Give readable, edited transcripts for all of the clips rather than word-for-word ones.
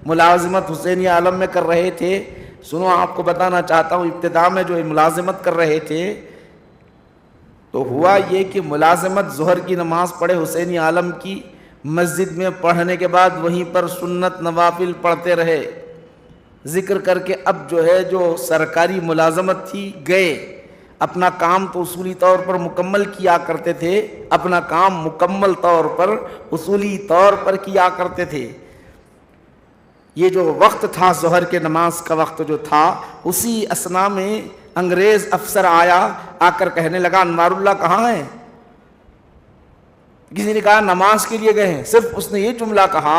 ملازمت حسینیہ عالم میں کر رہے تھے. سنو آپ کو بتانا چاہتا ہوں, ابتدا میں جو ملازمت کر رہے تھے تو ہوا یہ کہ ملازمت ظہر کی نماز پڑھے حسینی عالم کی, مسجد میں پڑھنے کے بعد وہیں پر سنت نوافل پڑھتے رہے, ذکر کر کے اب جو ہے جو سرکاری ملازمت تھی گئے. اپنا کام تو اصولی طور پر مکمل کیا کرتے تھے, اپنا کام مکمل طور پر اصولی طور پر کیا کرتے تھے. یہ جو وقت تھا ظہر کے نماز کا وقت جو تھا, اسی اسنا میں انگریز افسر آیا, آ کر کہنے لگا انوار اللہ کہاں ہے؟ کسی نے کہا نماز کے لیے گئے ہیں. صرف اس نے یہ جملہ کہا,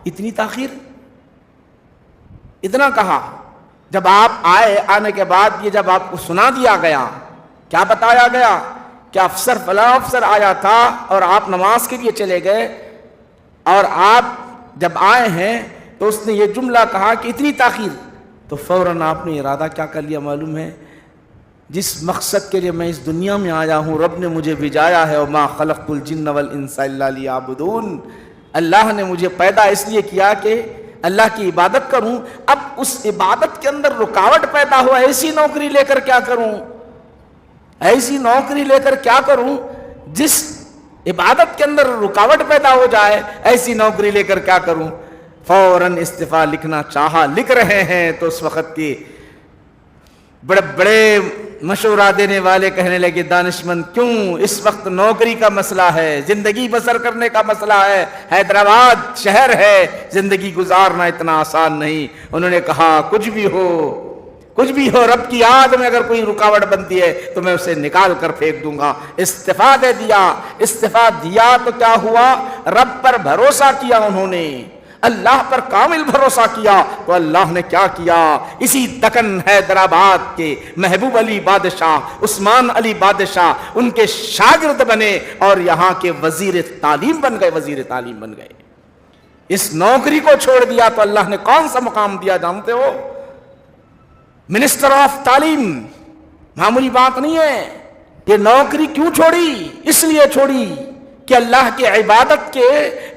اتنی تاخیر, اتنا کہا. جب آپ آئے, آنے کے بعد یہ جب آپ کو سنا دیا گیا, کیا بتایا گیا کہ افسر فلاں افسر آیا تھا اور آپ نماز کے لیے چلے گئے, اور آپ جب آئے ہیں تو اس نے یہ جملہ کہا کہ اتنی تاخیر, تو فوراً آپ نے ارادہ کیا کر لیا معلوم ہے؟ جس مقصد کے لیے میں اس دنیا میں آیا ہوں رب نے مجھے بھیجایا ہے, وما خلقت الجن والانس الا لیعبدون, اللہ نے مجھے پیدا اس لیے کیا کہ اللہ کی عبادت کروں. اب اس عبادت کے اندر رکاوٹ پیدا ہوا, ایسی نوکری لے کر کیا کروں, ایسی نوکری لے کر کیا کروں جس عبادت کے اندر رکاوٹ پیدا ہو جائے, ایسی نوکری لے کر کیا کروں. فوراً استعفا لکھنا چاہا, لکھ رہے ہیں تو اس وقت کے بڑے بڑے مشورہ دینے والے کہنے لگے دانشمند کیوں, اس وقت نوکری کا مسئلہ ہے, زندگی بسر کرنے کا مسئلہ ہے, حیدرآباد شہر ہے, زندگی گزارنا اتنا آسان نہیں. انہوں نے کہا کچھ بھی ہو, کچھ بھی ہو, رب کی یاد میں اگر کوئی رکاوٹ بنتی ہے تو میں اسے نکال کر پھینک دوں گا. استعفا دے دیا. استعفا دیا تو کیا ہوا, رب پر بھروسہ کیا انہوں نے, اللہ پر کامل بھروسہ کیا, تو اللہ نے کیا کیا, اسی دکن حیدرآباد کے محبوب علی بادشاہ, عثمان علی بادشاہ ان کے شاگرد بنے اور یہاں کے وزیر تعلیم بن گئے, وزیر تعلیم بن گئے. اس نوکری کو چھوڑ دیا تو اللہ نے کون سا مقام دیا جانتے ہو؟ منسٹر آف تعلیم. معمولی بات نہیں ہے. یہ نوکری کیوں چھوڑی؟ اس لیے چھوڑی کہ اللہ کی عبادت کے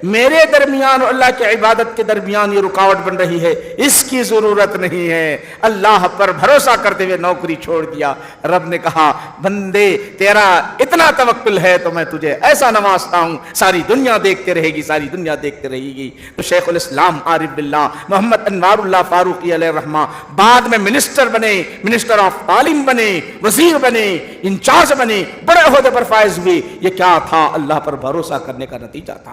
میرے درمیان اور اللہ کی عبادت کے درمیان یہ رکاوٹ بن رہی ہے, اس کی ضرورت نہیں ہے. اللہ پر بھروسہ کرتے ہوئے نوکری چھوڑ دیا. رب نے کہا بندے تیرا اتنا توکل ہے تو میں تجھے ایسا نوازتا ہوں, ساری دنیا دیکھتے رہے گی, ساری دنیا دیکھتے رہے گی. تو شیخ الاسلام عارف باللہ محمد انوار اللہ فاروقی علیہ الرحمہ بعد میں منسٹر بنے, منسٹر آف تعلیم بنے, وزیر بنے, انچارج بنے, بڑے عہدے پر فائز ہوئے. یہ کیا تھا؟ اللہ پر بھروسہ کرنے کا نتیجہ تھا.